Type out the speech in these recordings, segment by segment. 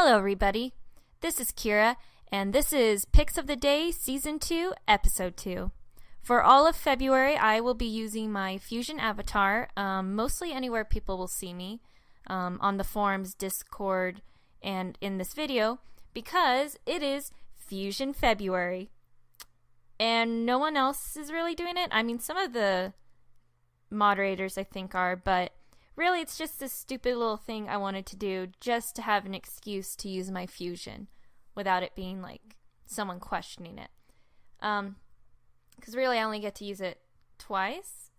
Hello, everybody. This is Kira, and this is Pics of the Day, Season 2, Episode 2. For all of February, I will be using my Fusion avatar, mostly anywhere people will see me, on the forums, Discord, and in this video, because it is Fusion February. And no one else is really doing it. I mean, some of the moderators, I think, are, but really, it's just this stupid little thing I wanted to do just to have an excuse to use my Fusion without it being like someone questioning it. Because really, I only get to use it twice.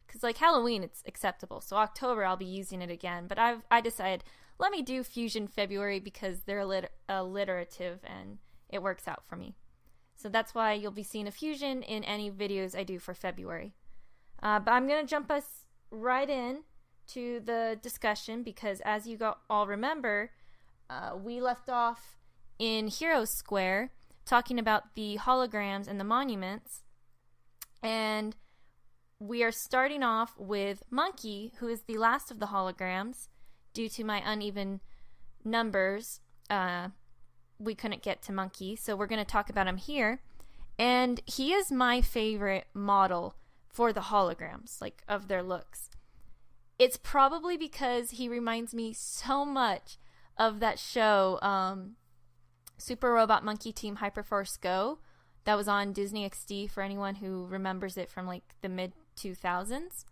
Because like Halloween, it's acceptable. So October, I'll be using it again. But I decided, let me do Fusion February because they're alliterative and it works out for me. So that's why you'll be seeing a Fusion in any videos I do for February. But I'm going to jump us right in to the discussion because as you all remember, we left off in Heroes Square talking about the holograms and the monuments, and we are starting off with Monkey, who is the last of the holograms. Due to my uneven numbers, we couldn't get to Monkey, so we're going to talk about him here, and he is my favorite model for the holograms, like of their looks. It's probably because he reminds me so much of that show, Super Robot Monkey Team Hyperforce Go, that was on Disney XD for anyone who remembers it from like the mid-2000s.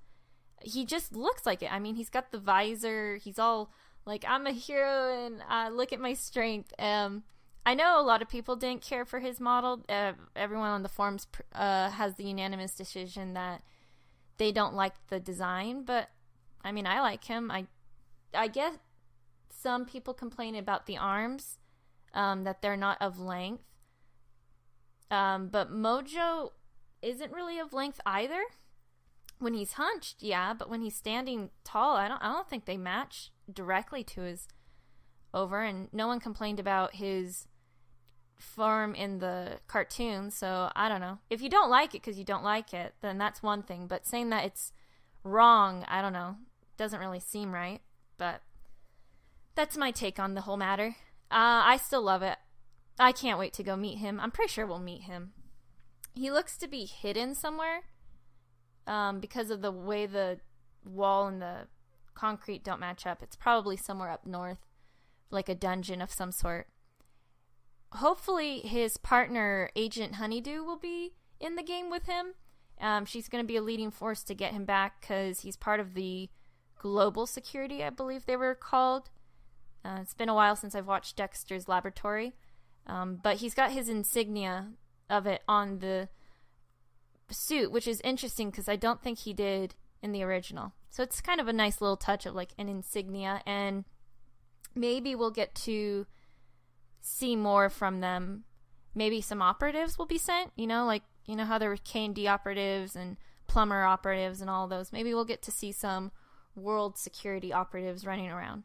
He just looks like it. I mean, he's got the visor. He's all like, I'm a hero and look at my strength. I know a lot of people didn't care for his model. Everyone on the forums has the unanimous decision that they don't like the design, but I mean, I like him. I guess some people complain about the arms, that they're not of length. But Mojo isn't really of length either. When he's hunched, yeah, but when he's standing tall, I don't think they match directly to his over. And no one complained about his form in the cartoon, so I don't know. If you don't like it because you don't like it, then that's one thing. But saying that it's wrong, I don't know. Doesn't really seem right, but that's my take on the whole matter. I still love it. I can't wait to go meet him. I'm pretty sure we'll meet him. He looks to be hidden somewhere because of the way the wall and the concrete don't match up. It's probably somewhere up north, like a dungeon of some sort. Hopefully his partner, Agent Honeydew, will be in the game with him. She's going to be a leading force to get him back because he's part of the Global Security, I believe they were called. It's been a while since I've watched Dexter's Laboratory. But he's got his insignia of it on the suit, which is interesting because I don't think he did in the original. So it's kind of a nice little touch of like an insignia, and maybe we'll get to see more from them. Maybe some operatives will be sent, like, how there were K&D operatives and plumber operatives and all those. Maybe we'll get to see some world security operatives running around.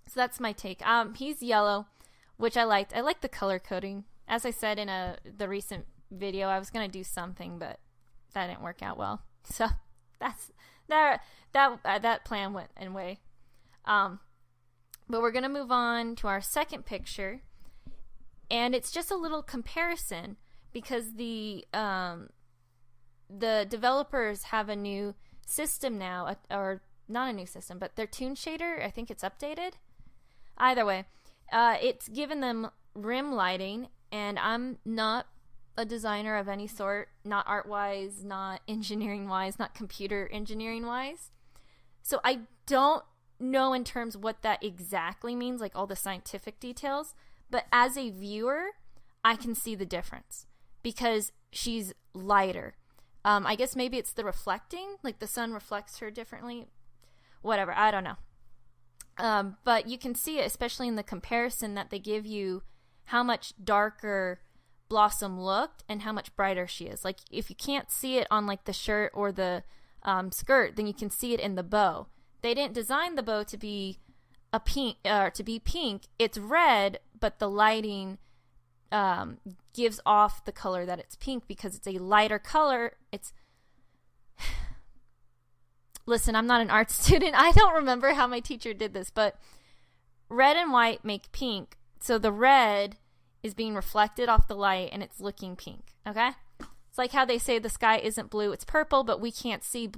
So that's my take. He's yellow, which I liked. I like the color coding. As I said in the recent video, I was going to do something, but that didn't work out well. So that plan went away. But we're going to move on to our second picture, and it's just a little comparison because the developers have a new system now, or not a new system, but their toon shader, I think it's updated. Either way, it's given them rim lighting, and I'm not a designer of any sort, not art-wise, not engineering-wise, not computer engineering-wise. So I don't know in terms what that exactly means, like all the scientific details, but as a viewer, I can see the difference because she's lighter. I guess maybe it's the reflecting, like the sun reflects her differently. Whatever, I don't know. But you can see it, especially in the comparison that they give you, how much darker Blossom looked and how much brighter she is. Like, if you can't see it on like the shirt or the skirt, then you can see it in the bow. They didn't design the bow to be pink. It's red, but the lighting gives off the color that it's pink because it's a lighter color. Listen, I'm not an art student. I don't remember how my teacher did this, but red and white make pink, so the red is being reflected off the light and it's looking pink, okay? It's like how they say the sky isn't blue, it's purple, but we can't see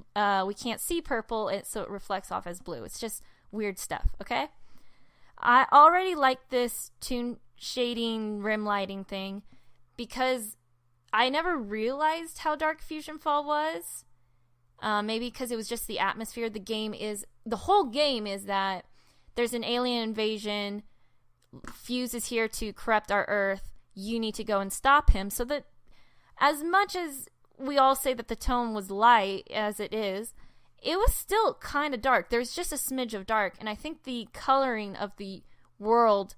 purple, so it reflects off as blue. It's just weird stuff, okay? I already like this toon shading rim lighting thing because I never realized how dark Fusion Fall was. Maybe because it was just the atmosphere. The whole game is that there's an alien invasion. Fuse is here to corrupt our Earth. You need to go and stop him. So that as much as we all say that the tone was light as it is, it was still kind of dark. There's just a smidge of dark. And I think the coloring of the world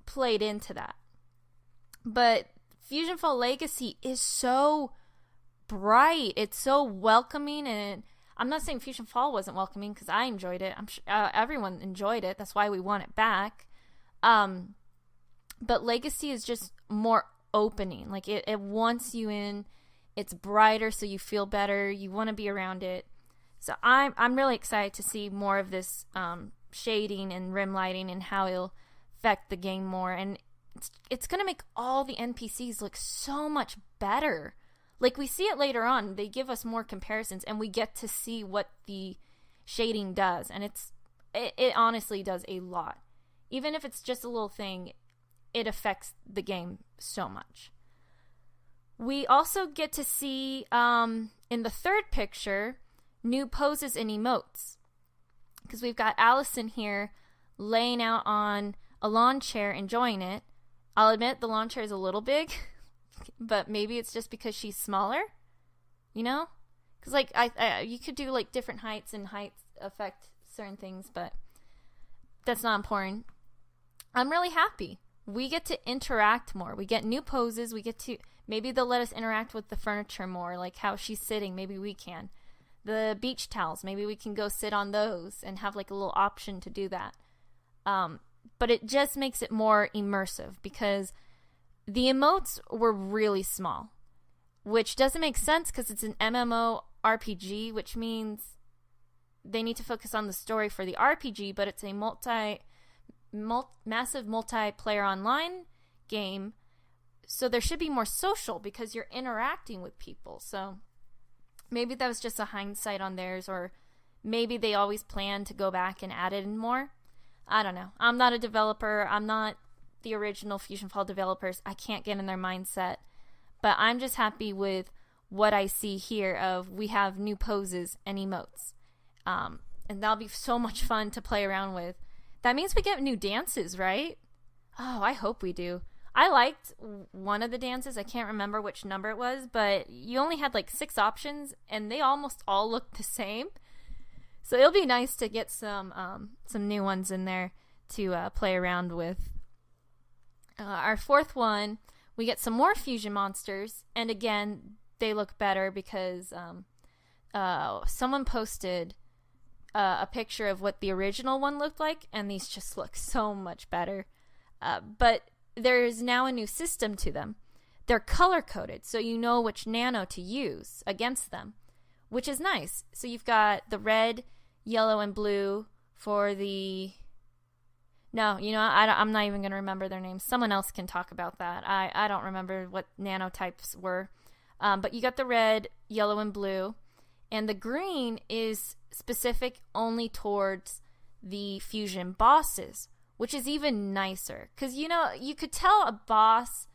played into that. But Fusion Fall Legacy is so bright. It's so welcoming. And I'm not saying Fusion Fall wasn't welcoming because I enjoyed it. I'm sure everyone enjoyed it. That's why we want it back. But Legacy is just more opening. Like it wants you in. It's brighter, so you feel better. You want to be around it. So I'm really excited to see more of this shading and rim lighting and how it'll affect the game more. And it's going to make all the NPCs look so much better. Like, we see it later on. They give us more comparisons, and we get to see what the shading does. And it honestly does a lot. Even if it's just a little thing, it affects the game so much. We also get to see, in the third picture, new poses and emotes. Because we've got Allison here laying out on a lawn chair, enjoying it. I'll admit the lawn chair is a little big, but maybe it's just because she's smaller, you know? Because, like, you could do, like, different heights, and heights affect certain things, but that's not important. I'm really happy. We get to interact more. We get new poses. We get to, maybe they'll let us interact with the furniture more, like how she's sitting. Maybe we can. The beach towels, maybe we can go sit on those and have, like, a little option to do that. But it just makes it more immersive because the emotes were really small, which doesn't make sense because it's an MMORPG, which means they need to focus on the story for the RPG, but it's a massive multiplayer online game, so there should be more social because you're interacting with people. So maybe that was just a hindsight on theirs, or maybe they always plan to go back and add it in more. I don't know. I'm not a developer. I'm not the original Fusion Fall developers. I can't get in their mindset. But I'm just happy with what I see here of we have new poses and emotes. And that'll be so much fun to play around with. That means we get new dances, right? Oh, I hope we do. I liked one of the dances. I can't remember which number it was, but you only had like 6 options, and they almost all looked the same. So it'll be nice to get some new ones in there to play around with. Our fourth one, we get some more fusion monsters, and again, they look better because someone posted a picture of what the original one looked like, and these just look so much better. But there's now a new system to them. They're color-coded, so you know which nano to use against them, which is nice. So you've got the red, yellow, and blue for the... No, you know, I'm not even going to remember their names. Someone else can talk about that. I don't remember what nanotypes were. But you got the red, yellow, and blue. And the green is specific only towards the fusion bosses, which is even nicer. Because, you know, you could tell a boss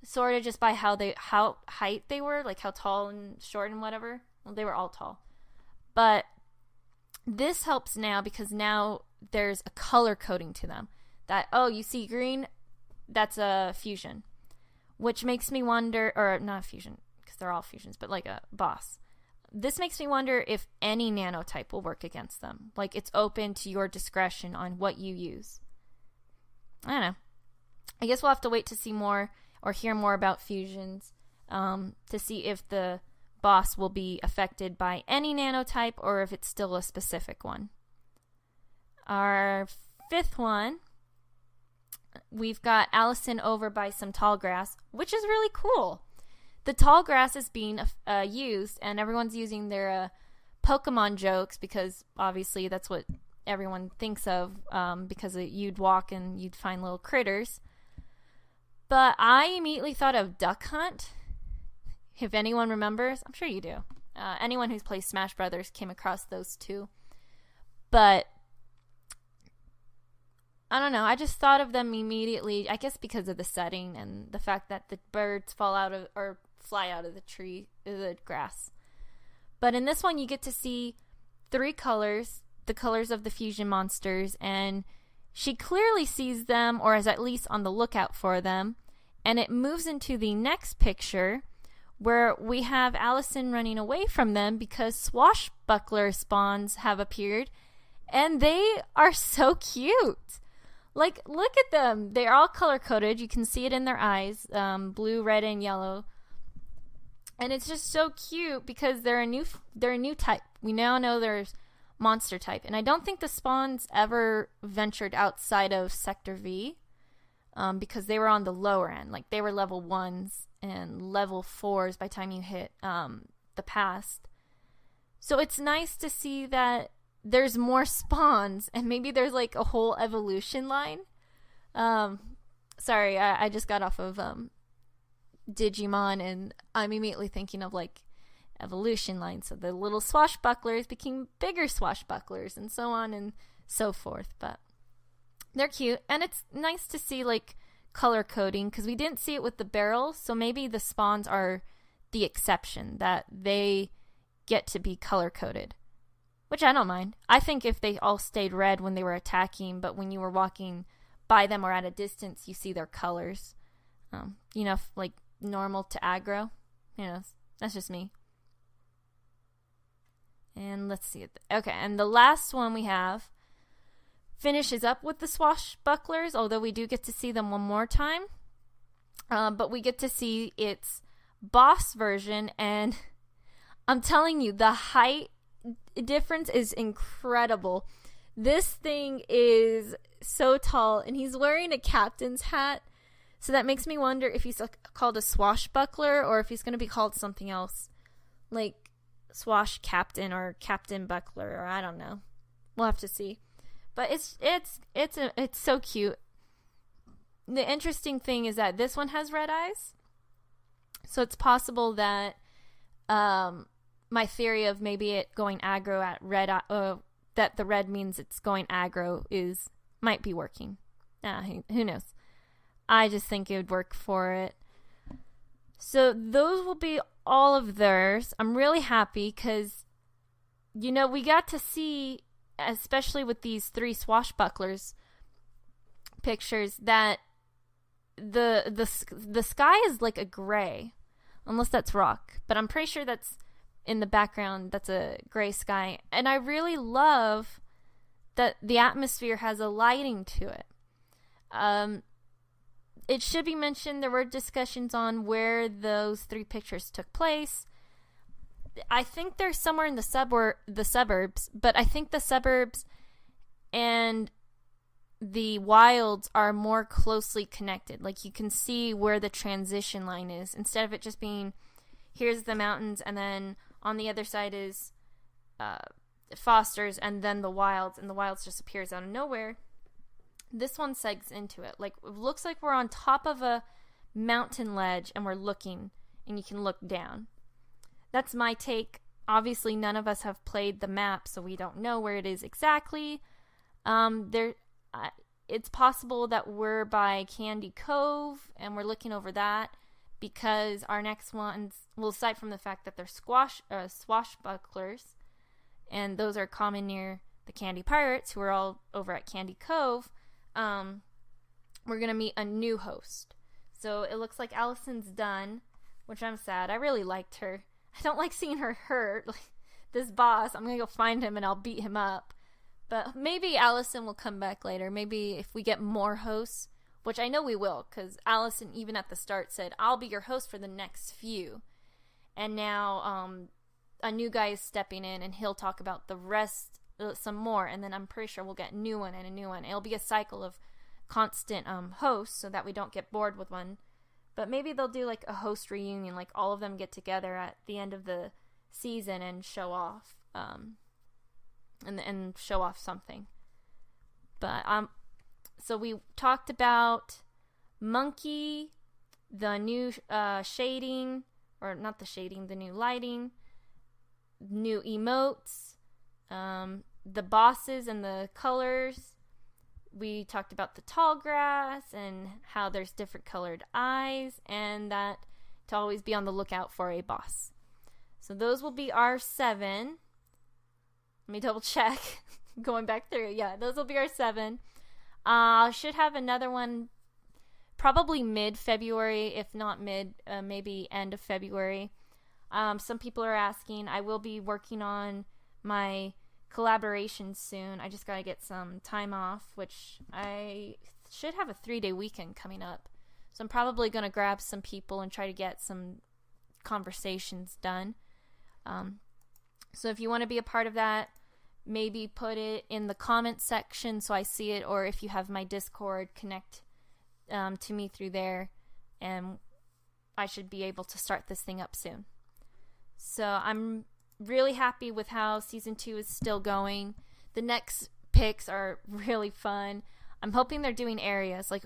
sort of just by how height they were, like how tall and short and whatever. Well, they were all tall. But this helps now because now there's a color coding to them. That, oh, you see green, that's a fusion. Which makes me wonder, or not a fusion, because they're all fusions, but like a boss. This makes me wonder if any nanotype will work against them. Like, it's open to your discretion on what you use. I don't know. I guess we'll have to wait to see more or hear more about fusions to see if the boss will be affected by any nanotype or if it's still a specific one. Our fifth one, we've got Allison over by some tall grass, which is really cool. The tall grass is being used, and everyone's using their Pokemon jokes because obviously that's what everyone thinks of because you'd walk and you'd find little critters. But I immediately thought of Duck Hunt. If anyone remembers, I'm sure you do. Anyone who's played Smash Brothers came across those two. But I don't know. I just thought of them immediately, I guess because of the setting and the fact that the birds fly out of the grass. But in this one, you get to see 3 colors, the colors of the fusion monsters, and she clearly sees them, or is at least on the lookout for them. And it moves into the next picture where we have Allison running away from them because swashbuckler spawns have appeared. And they are so cute. Like, look at them. They're all color-coded. You can see it in their eyes, blue, red, and yellow. And it's just so cute because they're a new type. We now know there's monster type. And I don't think the spawns ever ventured outside of Sector V because they were on the lower end. Like, they were level 1s and level 4s by the time you hit the past. So it's nice to see that there's more spawns and maybe there's like a whole evolution line. Sorry, I just got off of Digimon and I'm immediately thinking of like evolution lines. So the little swashbucklers became bigger swashbucklers and so on and so forth. But they're cute and it's nice to see like color coding because we didn't see it with the barrels. So maybe the spawns are the exception, that they get to be color coded, which I don't mind. I think if they all stayed red when they were attacking, but when you were walking by them or at a distance, you see their colors. Like normal to aggro. That's just me. And let's see. Okay, and the last one we have finishes up with the swashbucklers, although we do get to see them one more time. But we get to see its boss version, and I'm telling you, the height difference is incredible. This thing is so tall, and he's wearing a captain's hat, so that makes me wonder if he's called a swashbuckler or if he's going to be called something else, like swash captain or captain buckler, or I don't know. We'll have to see. But it's so cute. The interesting thing is that this one has red eyes, so it's possible that my theory of maybe it going aggro at red, that the red means it's going aggro might be working. Who knows? I just think it would work for it. So those will be all of theirs. I'm really happy because, we got to see, especially with these 3 swashbucklers pictures, that the sky is like a gray, unless that's rock. But I'm pretty sure that's in the background, that's a gray sky. And I really love that the atmosphere has a lighting to it. It should be mentioned there were discussions on where those 3 pictures took place. I think they're somewhere in the suburbs, but I think the suburbs and the wilds are more closely connected. Like, you can see where the transition line is, instead of it just being, here's the mountains, and then on the other side is Foster's, and then the wilds, and the wilds just appears out of nowhere. This one segs into it. Like, it looks like we're on top of a mountain ledge, and we're looking, and you can look down. That's my take. Obviously, none of us have played the map, so we don't know where it is exactly. It's possible that we're by Candy Cove, and we're looking over that, because our next ones, well, aside from the fact that they're swashbucklers, and those are common near the Candy Pirates, who are all over at Candy Cove, we're going to meet a new host. So it looks like Allison's done, which I'm sad. I really liked her. I don't like seeing her hurt. Like, this boss, I'm going to go find him and I'll beat him up. But maybe Allison will come back later. Maybe if we get more hosts, which I know we will, because Allison, even at the start, said, I'll be your host for the next few. And now a new guy is stepping in, and he'll talk about the rest, some more, and then I'm pretty sure we'll get a new one and a new one. It'll be a cycle of constant hosts so that we don't get bored with one. But maybe they'll do like a host reunion, like all of them get together at the end of the season and show off, and show off something. But so we talked about Monkey, the new shading, or not the shading, the new lighting, new emotes, the bosses and the colors. We talked about the tall grass and how there's different colored eyes, and that to always be on the lookout for a boss. So those will be our 7. Let me double check. Going back through. Yeah, those will be our 7. I should have another one probably mid-February, if not maybe end of February. Some people are asking. I will be working on my collaboration soon. I just gotta get some time off, which I should have a 3-day weekend coming up. So I'm probably gonna grab some people and try to get some conversations done. So if you want to be a part of that, maybe put it in the comment section so I see it, or if you have my Discord, connect to me through there, and I should be able to start this thing up soon. So I'm really happy with how season 2 is still going. The next pics are really fun. I'm hoping they're doing areas like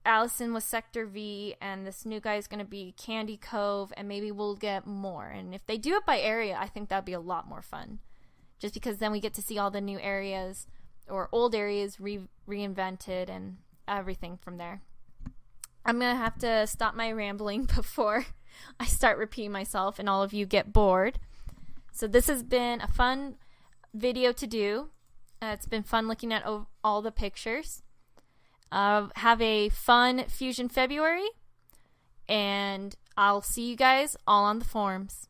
Allison was Sector V, and this new guy is going to be Candy Cove, and maybe we'll get more. And if they do it by area, I think that'd be a lot more fun. Just because then we get to see all the new areas or old areas reinvented and everything from there. I'm going to have to stop my rambling before I start repeating myself and all of you get bored. So this has been a fun video to do. It's been fun looking at all the pictures. Have a fun Fusion February, and I'll see you guys all on the forums.